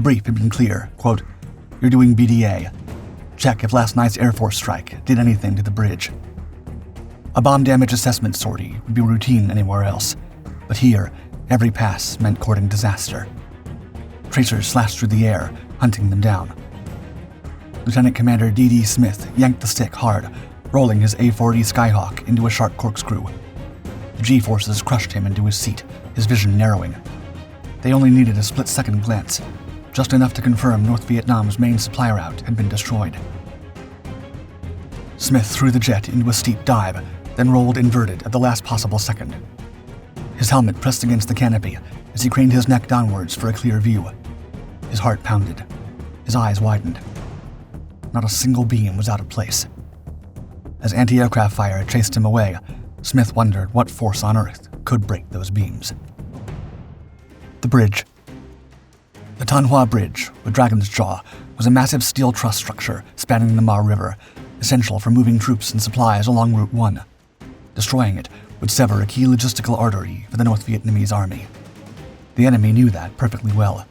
The brief had been clear, quote, "You're doing BDA. Check if last night's Air Force strike did anything to the bridge." A bomb damage assessment sortie would be routine anywhere else, but here, every pass meant courting disaster. Tracers slashed through the air, hunting them down. Lieutenant Commander D.D. Smith yanked the stick hard, rolling his A-4E Skyhawk into a sharp corkscrew. The G-forces crushed him into his seat, his vision narrowing. They only needed a split-second glance, just enough to confirm North Vietnam's main supply route had been destroyed. Smith threw the jet into a steep dive, then rolled inverted at the last possible second. His helmet pressed against the canopy as he craned his neck downwards for a clear view. His heart pounded. His eyes widened. Not a single beam was out of place. As anti-aircraft fire chased him away, Smith wondered what force on Earth could break those beams. The bridge. The Tan Hoa Bridge, with Dragon's Jaw, was a massive steel truss structure spanning the Ma River, essential for moving troops and supplies along Route 1. Destroying it would sever a key logistical artery for the North Vietnamese army. The enemy knew that perfectly well.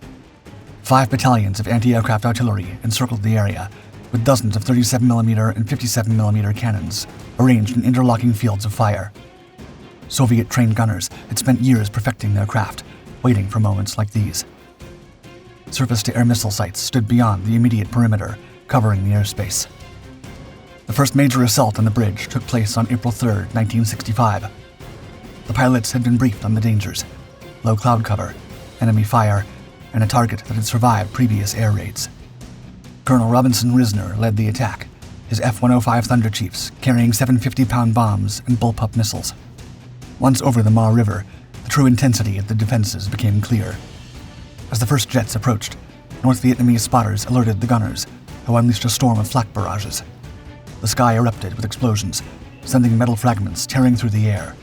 5 battalions of anti-aircraft artillery encircled the area, with dozens of 37mm and 57mm cannons arranged in interlocking fields of fire. Soviet-trained gunners had spent years perfecting their craft, waiting for moments like these. Surface-to-air missile sites stood beyond the immediate perimeter, covering the airspace. The first major assault on the bridge took place on April 3, 1965. The pilots had been briefed on the dangers: low cloud cover, enemy fire, and a target that had survived previous air raids. Colonel Robinson Risner led the attack, his F-105 Thunder Chiefs carrying 750-pound bombs and bullpup missiles. Once over the Ma River, the true intensity of the defenses became clear. As the first jets approached, North Vietnamese spotters alerted the gunners, who unleashed a storm of flak barrages. The sky erupted with explosions, sending metal fragments tearing through the air.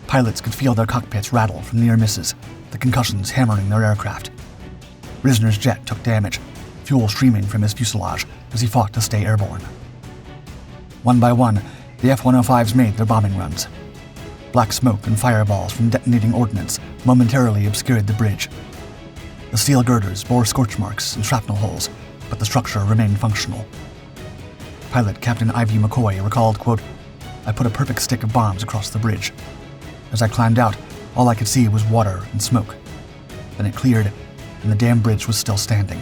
Pilots could feel their cockpits rattle from near misses, the concussions hammering their aircraft. Risner's jet took damage, fuel streaming from his fuselage as he fought to stay airborne. One by one, the F-105s made their bombing runs. Black smoke and fireballs from detonating ordnance momentarily obscured the bridge. The steel girders bore scorch marks and shrapnel holes, but the structure remained functional. Pilot Captain Ivy McCoy recalled, quote, "I put a perfect stick of bombs across the bridge. As I climbed out, all I could see was water and smoke. Then it cleared, and the damn bridge was still standing."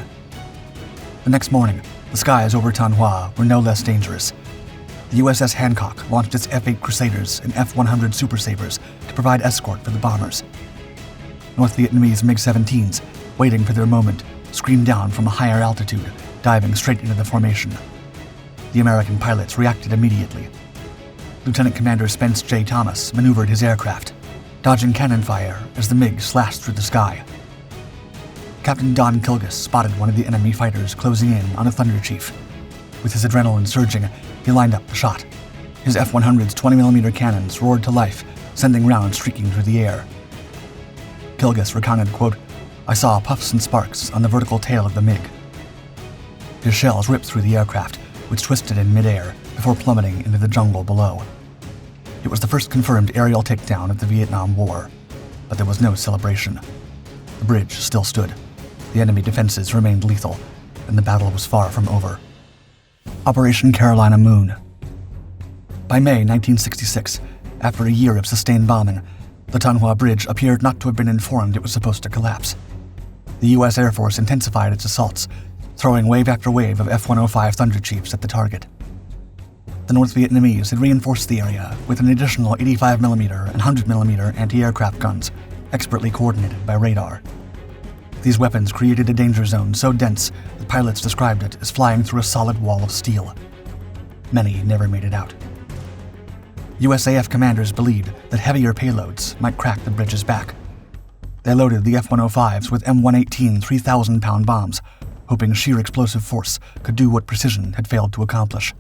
The next morning, the skies over Tan Hoa were no less dangerous. The USS Hancock launched its F-8 Crusaders and F-100 Super Sabres to provide escort for the bombers. North Vietnamese MiG-17s, waiting for their moment, screamed down from a higher altitude, diving straight into the formation. The American pilots reacted immediately. Lieutenant Commander Spence J. Thomas maneuvered his aircraft, dodging cannon fire as the MiG slashed through the sky. Captain Don Kilgus spotted one of the enemy fighters closing in on a Thunder Chief. With his adrenaline surging, he lined up the shot. His F-100's 20mm cannons roared to life, sending rounds streaking through the air. Kilgus recounted, quote, "I saw puffs and sparks on the vertical tail of the MiG." His shells ripped through the aircraft, which twisted in midair before plummeting into the jungle below. It was the first confirmed aerial takedown of the Vietnam War, but there was no celebration. The bridge still stood. The enemy defenses remained lethal, and the battle was far from over. Operation Carolina Moon. By May 1966, after a year of sustained bombing, the Tan Hoa Bridge appeared not to have been informed it was supposed to collapse. The U.S. Air Force intensified its assaults, throwing wave after wave of F-105 Thunder Chiefs at the target. The North Vietnamese had reinforced the area with an additional 85mm and 100mm anti-aircraft guns, expertly coordinated by radar. These weapons created a danger zone so dense that pilots described it as flying through a solid wall of steel. Many never made it out. USAF commanders believed that heavier payloads might crack the bridge's back. They loaded the F-105s with M118 3,000-pound bombs, hoping sheer explosive force could do what precision had failed to accomplish.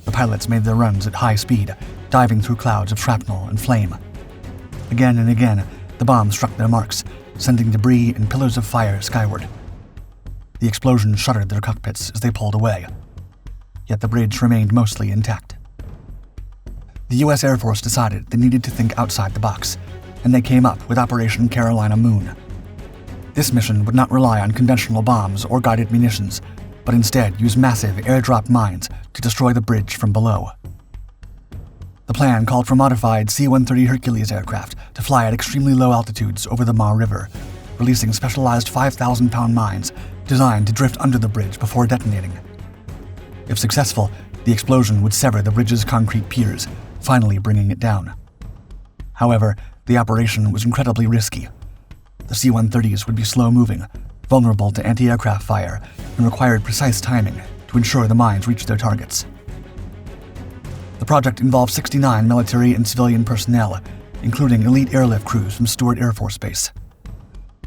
The pilots made their runs at high speed, diving through clouds of shrapnel and flame. Again and again, the bombs struck their marks, sending debris and pillars of fire skyward. The explosion shuttered their cockpits as they pulled away. Yet the bridge remained mostly intact. The U.S. Air Force decided they needed to think outside the box, and they came up with Operation Carolina Moon. This mission would not rely on conventional bombs or guided munitions, but instead use massive airdrop mines to destroy the bridge from below. The plan called for modified C-130 Hercules aircraft to fly at extremely low altitudes over the Ma River, releasing specialized 5,000-pound mines designed to drift under the bridge before detonating. If successful, the explosion would sever the bridge's concrete piers, finally bringing it down. However, the operation was incredibly risky. The C-130s would be slow-moving, vulnerable to anti-aircraft fire, and required precise timing to ensure the mines reached their targets. The project involved 69 military and civilian personnel, including elite airlift crews from Stewart Air Force Base.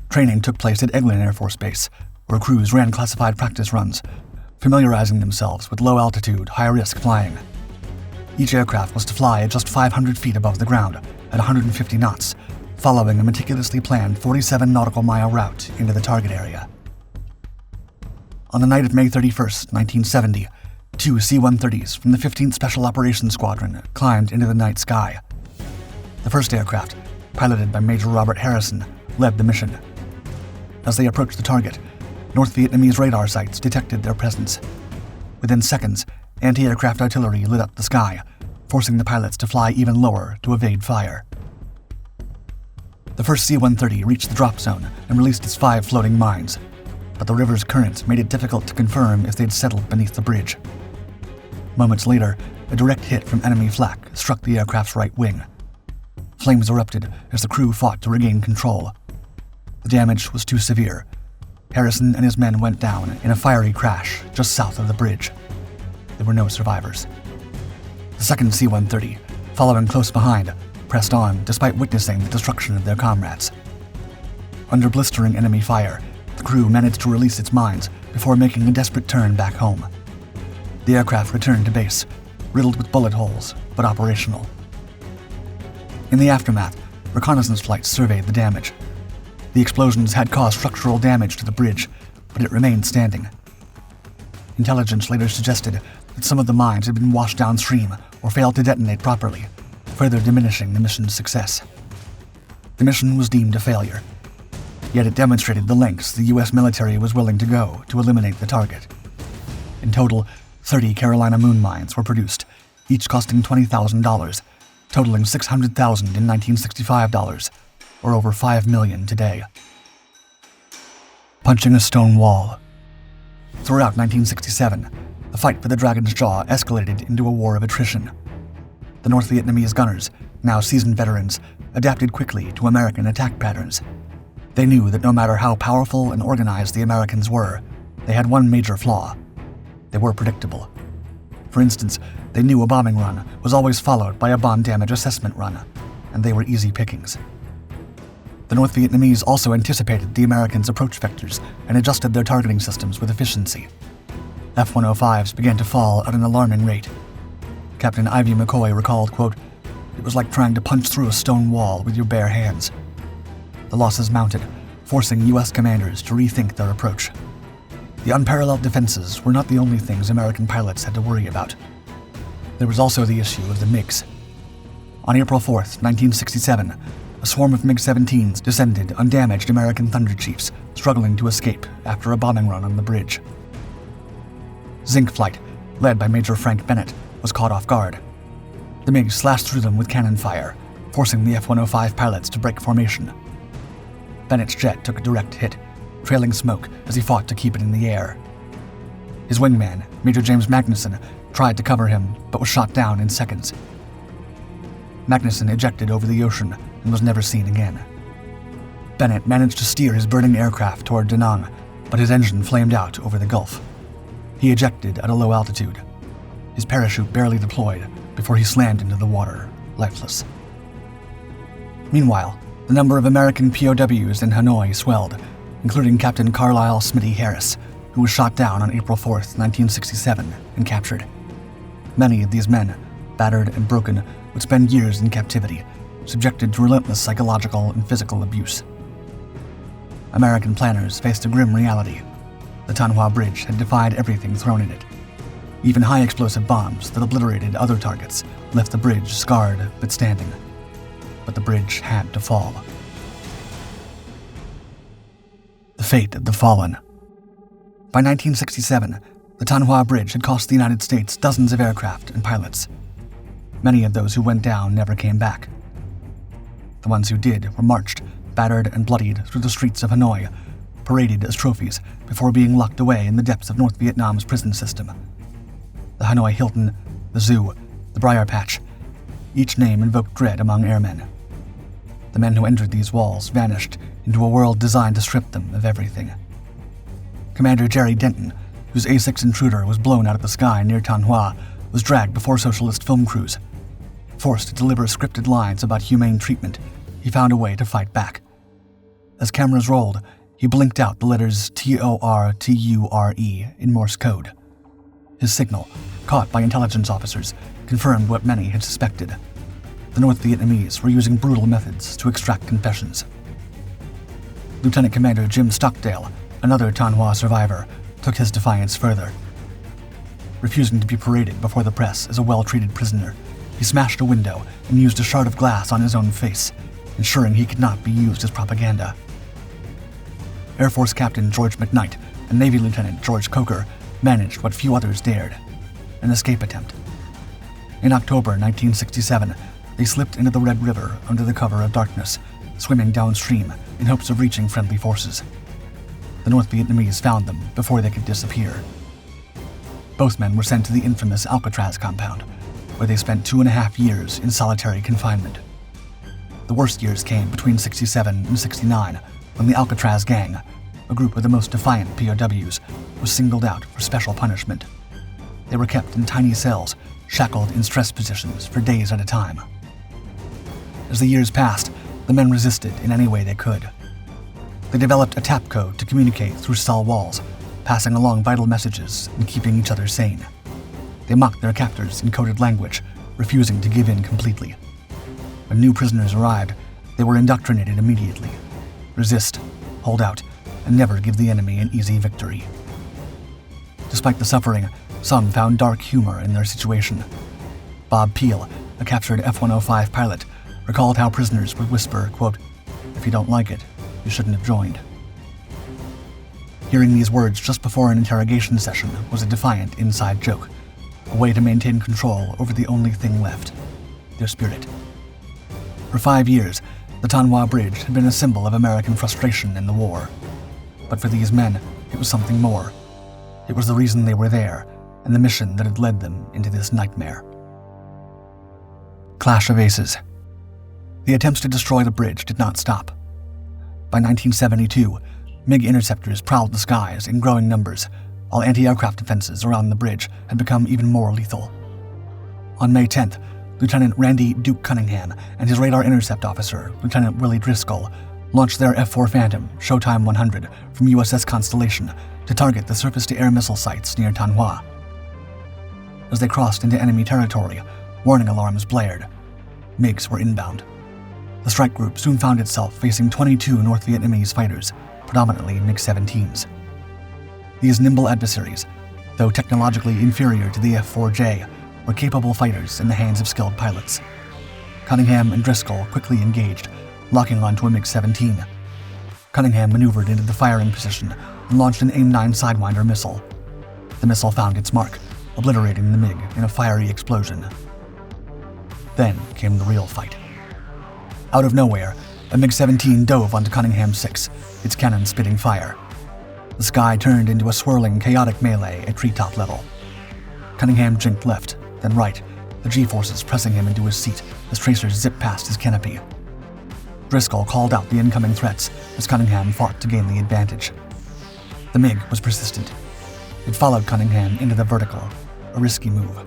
Training took place at Eglin Air Force Base, where crews ran classified practice runs, familiarizing themselves with low-altitude, high-risk flying. Each aircraft was to fly at just 500 feet above the ground at 150 knots, following a meticulously planned 47 nautical mile route into the target area. On the night of May 31, 1970, two C-130s from the 15th Special Operations Squadron climbed into the night sky. The first aircraft, piloted by Major Robert Harrison, led the mission. As they approached the target, North Vietnamese radar sites detected their presence. Within seconds, anti-aircraft artillery lit up the sky, forcing the pilots to fly even lower to evade fire. The first C-130 reached the drop zone and released its 5 floating mines, but the river's current made it difficult to confirm if they'd settled beneath the bridge. Moments later, a direct hit from enemy flak struck the aircraft's right wing. Flames erupted as the crew fought to regain control. The damage was too severe. Harrison and his men went down in a fiery crash just south of the bridge. There were no survivors. The second C-130, following close behind, pressed on despite witnessing the destruction of their comrades. Under blistering enemy fire, the crew managed to release its mines before making a desperate turn back home. The aircraft returned to base, riddled with bullet holes, but operational. In the aftermath, reconnaissance flights surveyed the damage. The explosions had caused structural damage to the bridge, but it remained standing. Intelligence later suggested that some of the mines had been washed downstream or failed to detonate properly, further diminishing the mission's success. The mission was deemed a failure, yet it demonstrated the lengths the U.S. military was willing to go to eliminate the target. In total, 30 Carolina moon mines were produced, each costing $20,000, totaling $600,000 in 1965 dollars, or over $5 million today. Punching a stone wall. Throughout 1967, the fight for the Dragon's Jaw escalated into a war of attrition. The North Vietnamese gunners, now seasoned veterans, adapted quickly to American attack patterns. They knew that no matter how powerful and organized the Americans were, they had one major flaw. They were predictable. For instance, they knew a bombing run was always followed by a bomb damage assessment run, and they were easy pickings. The North Vietnamese also anticipated the Americans' approach vectors and adjusted their targeting systems with efficiency. F-105s began to fall at an alarming rate. Captain Ivy McCoy recalled, quote, "It was like trying to punch through a stone wall with your bare hands." The losses mounted, forcing U.S. commanders to rethink their approach. The unparalleled defenses were not the only things American pilots had to worry about. There was also the issue of the MiGs. On April 4, 1967, a swarm of MiG-17s descended on damaged American Thunder Chiefs struggling to escape after a bombing run on the bridge. Zinc Flight, led by Major Frank Bennett, was caught off guard. The MiGs slashed through them with cannon fire, forcing the F-105 pilots to break formation. Bennett's jet took a direct hit, trailing smoke as he fought to keep it in the air. His wingman, Major James Magnuson, tried to cover him but was shot down in seconds. Magnuson ejected over the ocean and was never seen again. Bennett managed to steer his burning aircraft toward Da Nang, but his engine flamed out over the Gulf. He ejected at a low altitude. His parachute barely deployed before he slammed into the water, lifeless. Meanwhile, the number of American POWs in Hanoi swelled, including Captain Carlisle Smitty Harris, who was shot down on April 4, 1967, and captured. Many of these men, battered and broken, would spend years in captivity, subjected to relentless psychological and physical abuse. American planners faced a grim reality. The Tan Hoa Bridge had defied everything thrown at it. Even high-explosive bombs that obliterated other targets left the bridge scarred but standing. But the bridge had to fall. fate of the fallen. By 1967, the Tanhua Bridge had cost the United States dozens of aircraft and pilots. Many of those who went down never came back. The ones who did were marched, battered and bloodied through the streets of Hanoi, paraded as trophies before being locked away in the depths of North Vietnam's prison system. The Hanoi Hilton, the Zoo, the Briar Patch, each name invoked dread among airmen. The men who entered these walls vanished into a world designed to strip them of everything. Commander Jerry Denton, whose A-6 intruder was blown out of the sky near Tanhua, was dragged before socialist film crews. Forced to deliver scripted lines about humane treatment, he found a way to fight back. As cameras rolled, he blinked out the letters T-O-R-T-U-R-E in Morse code. His signal, caught by intelligence officers, confirmed what many had suspected. The North Vietnamese were using brutal methods to extract confessions. Lieutenant Commander Jim Stockdale, another Tanhua survivor, took his defiance further. Refusing to be paraded before the press as a well-treated prisoner, he smashed a window and used a shard of glass on his own face, ensuring he could not be used as propaganda. Air Force Captain George McKnight and Navy Lieutenant George Coker managed what few others dared, an escape attempt. In October 1967, they slipped into the Red River under the cover of darkness, swimming downstream in hopes of reaching friendly forces. The North Vietnamese found them before they could disappear. Both men were sent to the infamous Alcatraz compound, where they spent 2.5 years in solitary confinement. The worst years came between 67 and 69, when the Alcatraz gang, a group of the most defiant POWs, was singled out for special punishment. They were kept in tiny cells, shackled in stress positions for days at a time. As the years passed, the men resisted in any way they could. They developed a tap code to communicate through cell walls, passing along vital messages and keeping each other sane. They mocked their captors in coded language, refusing to give in completely. When new prisoners arrived, they were indoctrinated immediately. Resist, hold out, and never give the enemy an easy victory. Despite the suffering, some found dark humor in their situation. Bob Peel, a captured F-105 pilot, recalled how prisoners would whisper, quote, "If you don't like it, you shouldn't have joined." Hearing these words just before an interrogation session was a defiant inside joke, a way to maintain control over the only thing left, their spirit. For 5 years, the Tanhua Bridge had been a symbol of American frustration in the war. But for these men, it was something more. It was the reason they were there, and the mission that had led them into this nightmare. Clash of Aces. The attempts to destroy the bridge did not stop. By 1972, MiG interceptors prowled the skies in growing numbers, while anti-aircraft defenses around the bridge had become even more lethal. On May 10th, Lieutenant Randy Duke Cunningham and his radar intercept officer, Lieutenant Willie Driscoll, launched their F-4 Phantom Showtime 100 from USS Constellation to target the surface-to-air missile sites near Tanhua. As they crossed into enemy territory, warning alarms blared. MiGs were inbound. The strike group soon found itself facing 22 North Vietnamese fighters, predominantly MiG-17s. These nimble adversaries, though technologically inferior to the F-4J, were capable fighters in the hands of skilled pilots. Cunningham and Driscoll quickly engaged, locking onto a MiG-17. Cunningham maneuvered into the firing position and launched an AIM-9 Sidewinder missile. The missile found its mark, obliterating the MiG in a fiery explosion. Then came the real fight. Out of nowhere, a MiG-17 dove onto Cunningham 6, its cannon spitting fire. The sky turned into a swirling, chaotic melee at treetop level. Cunningham jinked left, then right, the G-forces pressing him into his seat as tracers zipped past his canopy. Driscoll called out the incoming threats as Cunningham fought to gain the advantage. The MiG was persistent. It followed Cunningham into the vertical, a risky move.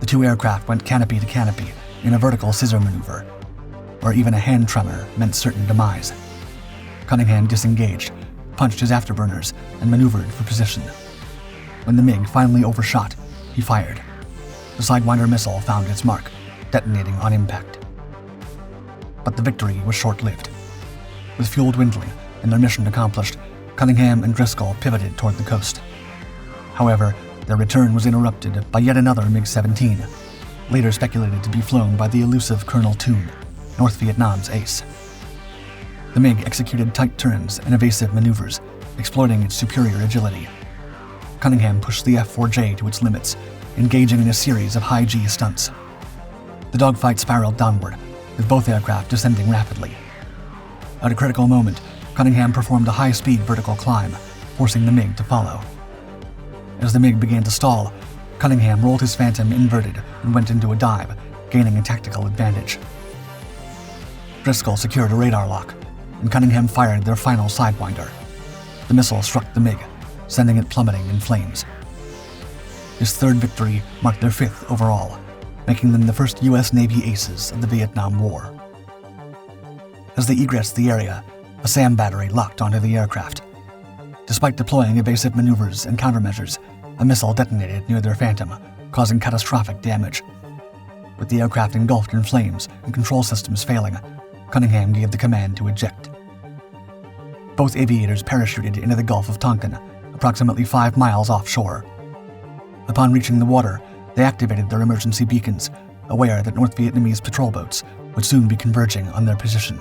The two aircraft went canopy to canopy in a vertical scissor maneuver, where even a hand tremor meant certain demise. Cunningham disengaged, punched his afterburners, and maneuvered for position. When the MiG finally overshot, he fired. The Sidewinder missile found its mark, detonating on impact. But the victory was short-lived. With fuel dwindling and their mission accomplished, Cunningham and Driscoll pivoted toward the coast. However, their return was interrupted by yet another MiG-17, later speculated to be flown by the elusive Colonel Toon, North Vietnam's ace. The MiG executed tight turns and evasive maneuvers, exploiting its superior agility. Cunningham pushed the F-4J to its limits, engaging in a series of high-G stunts. The dogfight spiraled downward, with both aircraft descending rapidly. At a critical moment, Cunningham performed a high-speed vertical climb, forcing the MiG to follow. As the MiG began to stall, Cunningham rolled his Phantom inverted and went into a dive, gaining a tactical advantage. Driscoll secured a radar lock, and Cunningham fired their final Sidewinder. The missile struck the MiG, sending it plummeting in flames. This third victory marked their fifth overall, making them the first U.S. Navy aces of the Vietnam War. As they egressed the area, a SAM battery locked onto the aircraft. Despite deploying evasive maneuvers and countermeasures, a missile detonated near their Phantom, causing catastrophic damage. With the aircraft engulfed in flames and control systems failing, Cunningham gave the command to eject. Both aviators parachuted into the Gulf of Tonkin, approximately 5 miles offshore. Upon reaching the water, they activated their emergency beacons, aware that North Vietnamese patrol boats would soon be converging on their position.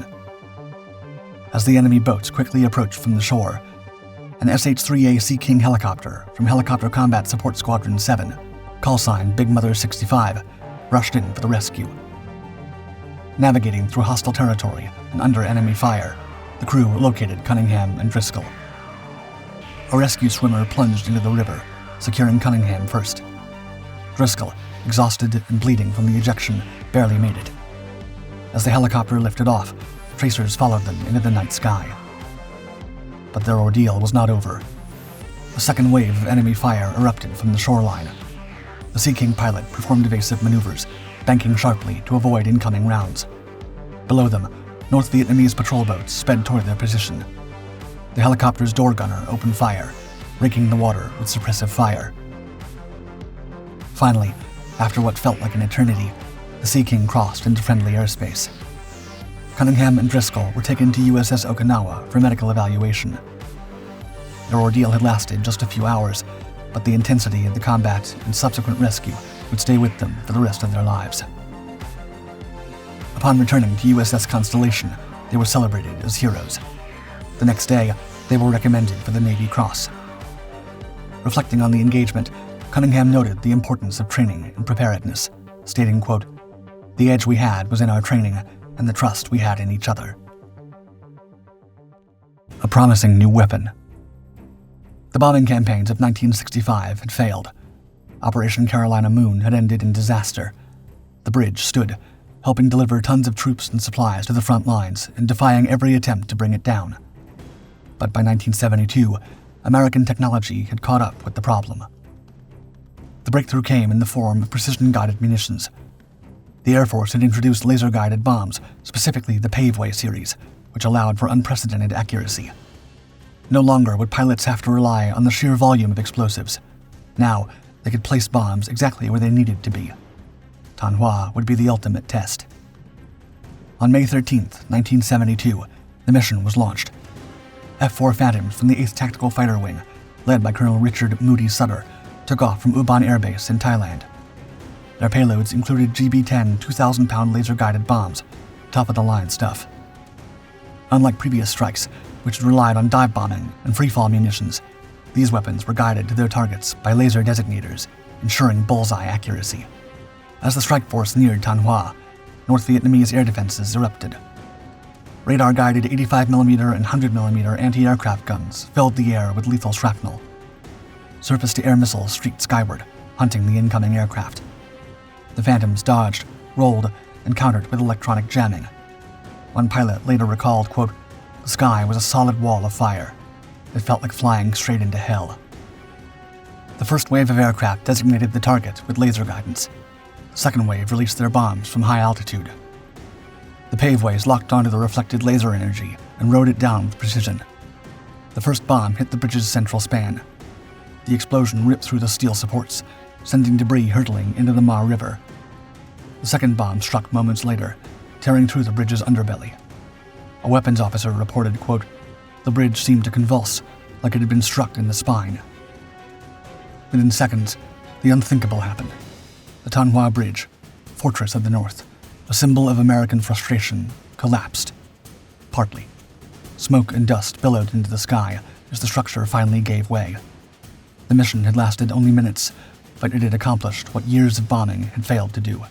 As the enemy boats quickly approached from the shore, an SH-3A Sea King helicopter from Helicopter Combat Support Squadron 7, callsign Big Mother 65, rushed in for the rescue. Navigating through hostile territory and under enemy fire, the crew located Cunningham and Driscoll. A rescue swimmer plunged into the river, securing Cunningham first. Driscoll, exhausted and bleeding from the ejection, barely made it. As the helicopter lifted off, tracers followed them into the night sky. But their ordeal was not over. A second wave of enemy fire erupted from the shoreline. The Sea King pilot performed evasive maneuvers, banking sharply to avoid incoming rounds. Below them, North Vietnamese patrol boats sped toward their position. The helicopter's door gunner opened fire, raking the water with suppressive fire. Finally, after what felt like an eternity, the Sea King crossed into friendly airspace. Cunningham and Driscoll were taken to USS Okinawa for medical evaluation. Their ordeal had lasted just a few hours, but the intensity of the combat and subsequent rescue would stay with them for the rest of their lives. Upon returning to USS Constellation, they were celebrated as heroes. The next day, they were recommended for the Navy Cross. Reflecting on the engagement, Cunningham noted the importance of training and preparedness, stating, quote, "The edge we had was in our training and the trust we had in each other." A promising new weapon. The bombing campaigns of 1965 had failed. Operation Carolina Moon had ended in disaster. The bridge stood, helping deliver tons of troops and supplies to the front lines and defying every attempt to bring it down. But by 1972, American technology had caught up with the problem. The breakthrough came in the form of precision-guided munitions. The Air Force had introduced laser-guided bombs, specifically the Paveway series, which allowed for unprecedented accuracy. No longer would pilots have to rely on the sheer volume of explosives. Now, they could place bombs exactly where they needed to be. Tan Hoa would be the ultimate test. On May 13, 1972, the mission was launched. F-4 Phantoms from the 8th Tactical Fighter Wing, led by Colonel Richard Moody Sutter, took off from Ubon Air Base in Thailand. Their payloads included GB-10 2,000-pound laser-guided bombs, top-of-the-line stuff. Unlike previous strikes, which relied on dive bombing and freefall munitions, these weapons were guided to their targets by laser designators, ensuring bullseye accuracy. As the strike force neared Tan Hoa, North Vietnamese air defenses erupted. Radar-guided 85mm and 100mm anti-aircraft guns filled the air with lethal shrapnel. Surface-to-air missiles streaked skyward, hunting the incoming aircraft. The Phantoms dodged, rolled, and countered with electronic jamming. One pilot later recalled, quote, "The sky was a solid wall of fire. It felt like flying straight into hell." The first wave of aircraft designated the target with laser guidance. The second wave released their bombs from high altitude. The paveways locked onto the reflected laser energy and rode it down with precision. The first bomb hit the bridge's central span. The explosion ripped through the steel supports, sending debris hurtling into the Ma River. The second bomb struck moments later, tearing through the bridge's underbelly. A weapons officer reported, quote, "The bridge seemed to convulse, like it had been struck in the spine." Within seconds, the unthinkable happened. The Tan Hoa Bridge, fortress of the North, a symbol of American frustration, collapsed. Partly. Smoke and dust billowed into the sky as the structure finally gave way. The mission had lasted only minutes, but it had accomplished what years of bombing had failed to do.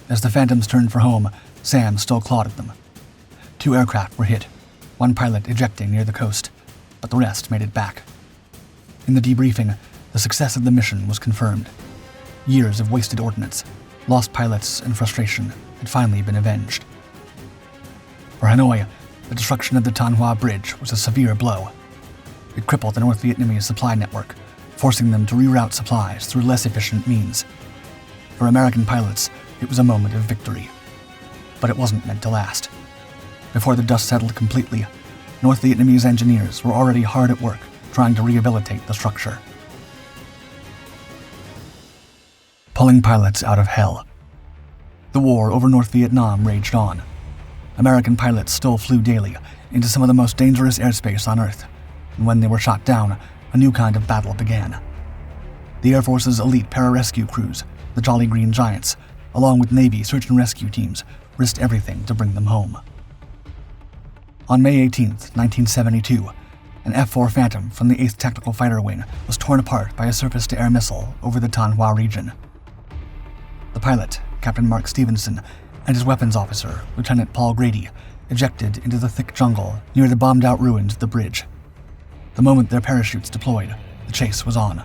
As the Phantoms turned for home, Sam still clawed at them. 2 aircraft were hit, one pilot ejecting near the coast, but the rest made it back. In the debriefing, the success of the mission was confirmed. Years of wasted ordnance, lost pilots, and frustration had finally been avenged. For Hanoi, the destruction of the Tan Hoa Bridge was a severe blow. It crippled the North Vietnamese supply network, forcing them to reroute supplies through less efficient means. For American pilots, it was a moment of victory. But it wasn't meant to last. Before the dust settled completely, North Vietnamese engineers were already hard at work trying to rehabilitate the structure. Pulling pilots out of hell. The war over North Vietnam raged on. American pilots still flew daily into some of the most dangerous airspace on Earth, and when they were shot down, a new kind of battle began. The Air Force's elite pararescue crews, the Jolly Green Giants, along with Navy search and rescue teams, risked everything to bring them home. On May 18, 1972, an F-4 Phantom from the 8th Tactical Fighter Wing was torn apart by a surface-to-air missile over the Tan Hoa region. The pilot, Captain Mark Stevenson, and his weapons officer, Lieutenant Paul Grady, ejected into the thick jungle near the bombed-out ruins of the bridge. The moment their parachutes deployed, the chase was on.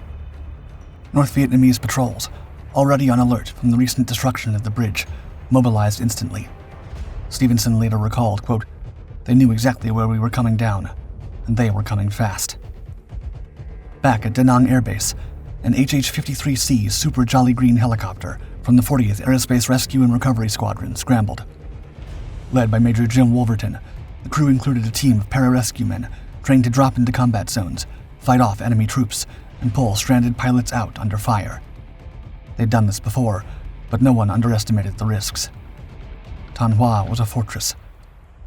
North Vietnamese patrols, already on alert from the recent destruction of the bridge, mobilized instantly. Stevenson later recalled, quote, "They knew exactly where we were coming down, and they were coming fast." Back at Da Nang Air Base, an HH-53C Super Jolly Green helicopter from the 40th Aerospace Rescue and Recovery Squadron scrambled. Led by Major Jim Wolverton, the crew included a team of pararescue men trained to drop into combat zones, fight off enemy troops, and pull stranded pilots out under fire. They'd done this before, but no one underestimated the risks. Tan Hoa was a fortress.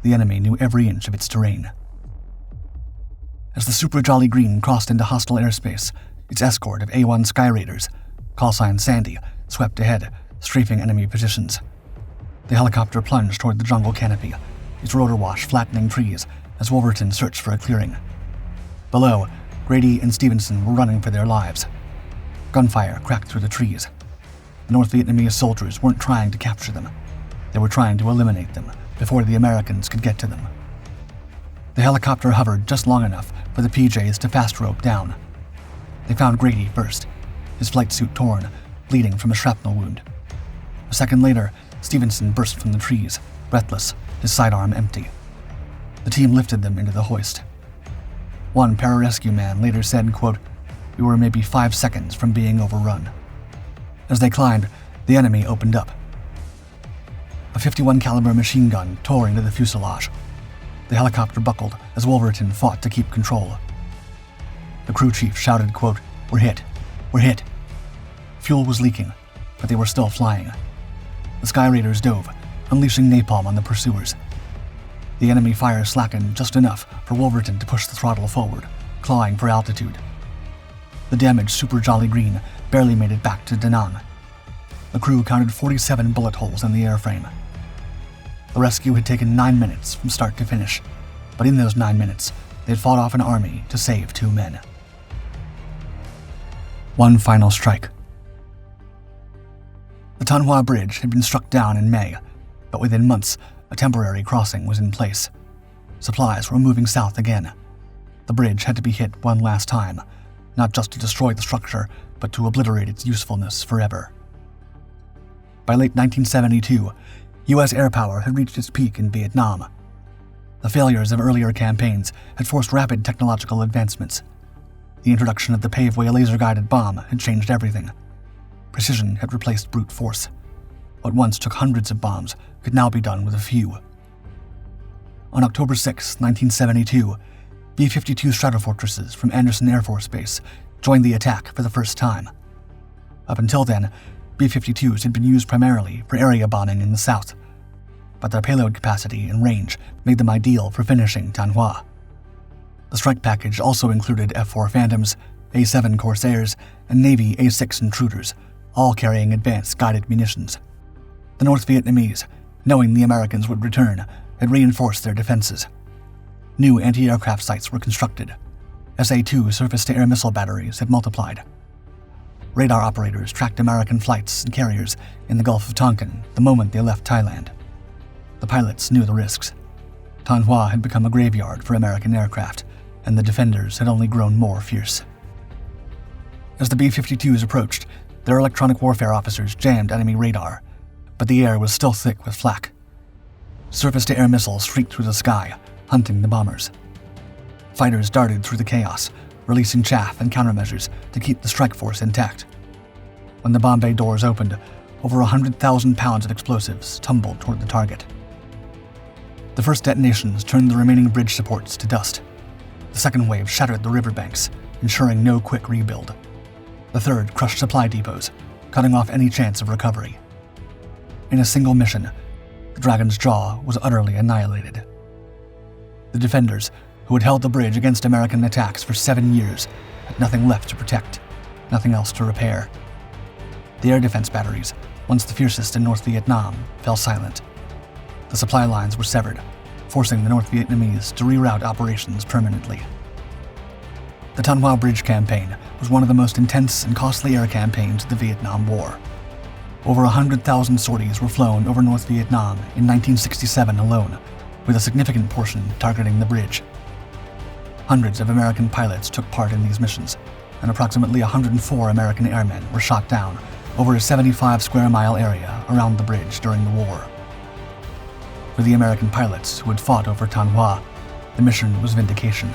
The enemy knew every inch of its terrain. As the Super Jolly Green crossed into hostile airspace, its escort of A-1 Sky Raiders, callsign Sandy, swept ahead, strafing enemy positions. The helicopter plunged toward the jungle canopy, its rotor wash flattening trees as Wolverton searched for a clearing. Below, Grady and Stevenson were running for their lives. Gunfire cracked through the trees. The North Vietnamese soldiers weren't trying to capture them. They were trying to eliminate them before the Americans could get to them. The helicopter hovered just long enough for the PJs to fast rope down. They found Grady first, his flight suit torn, bleeding from a shrapnel wound. A second later, Stevenson burst from the trees, breathless, his sidearm empty. The team lifted them into the hoist. One pararescue man later said, quote, "We were maybe 5 seconds from being overrun." As they climbed, the enemy opened up. A .51 caliber machine gun tore into the fuselage. The helicopter buckled as Wolverton fought to keep control. The crew chief shouted, quote, "We're hit. We're hit." Fuel was leaking, but they were still flying. The Sky Raiders dove, unleashing napalm on the pursuers. The enemy fire slackened just enough for Wolverton to push the throttle forward, clawing for altitude. The damaged Super Jolly Green barely made it back to Da Nang. The crew counted 47 bullet holes in the airframe. The rescue had taken 9 minutes from start to finish, but in those 9 minutes, they had fought off an army to save 2 men. One final strike. The Tan Hoa Bridge had been struck down in May, but within months, a temporary crossing was in place. Supplies were moving south again. The bridge had to be hit one last time, not just to destroy the structure, but to obliterate its usefulness forever. By late 1972, U.S. air power had reached its peak in Vietnam. The failures of earlier campaigns had forced rapid technological advancements. The introduction of the paveway laser-guided bomb had changed everything. Precision had replaced brute force. What once took hundreds of bombs could now be done with a few. On October 6, 1972, B-52 Stratofortresses from Andersen Air Force Base joined the attack for the first time. Up until then, B-52s had been used primarily for area bombing in the south, but their payload capacity and range made them ideal for finishing Tan Hoa. The strike package also included F-4 Phantoms, A-7 Corsairs, and Navy A-6 Intruders, all carrying advanced guided munitions. The North Vietnamese, knowing the Americans would return, had reinforced their defenses. New anti-aircraft sites were constructed. SA-2 surface-to-air missile batteries had multiplied. Radar operators tracked American flights and carriers in the Gulf of Tonkin the moment they left Thailand. The pilots knew the risks. Thanh Hoa had become a graveyard for American aircraft, and the defenders had only grown more fierce. As the B-52s approached, their electronic warfare officers jammed enemy radar, but the air was still thick with flak. Surface-to-air missiles shrieked through the sky, hunting the bombers. Fighters darted through the chaos, releasing chaff and countermeasures to keep the strike force intact. When the bomb bay doors opened, over 100,000 pounds of explosives tumbled toward the target. The first detonations turned the remaining bridge supports to dust. The second wave shattered the riverbanks, ensuring no quick rebuild. The third crushed supply depots, cutting off any chance of recovery. In a single mission, the Dragon's jaw was utterly annihilated. The defenders, who had held the bridge against American attacks for 7 years, had nothing left to protect, nothing else to repair. The air defense batteries, once the fiercest in North Vietnam, fell silent. The supply lines were severed, forcing the North Vietnamese to reroute operations permanently. The Thanh Hoa Bridge campaign was one of the most intense and costly air campaigns of the Vietnam War. Over 100,000 sorties were flown over North Vietnam in 1967 alone, with a significant portion targeting the bridge. Hundreds of American pilots took part in these missions, and approximately 104 American airmen were shot down over a 75-square-mile area around the bridge during the war. For the American pilots who had fought over Thanh Hoa, the mission was vindication.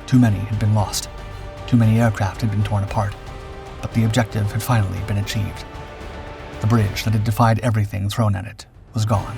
Too many had been lost. Too many aircraft had been torn apart. But the objective had finally been achieved. The bridge that had defied everything thrown at it was gone.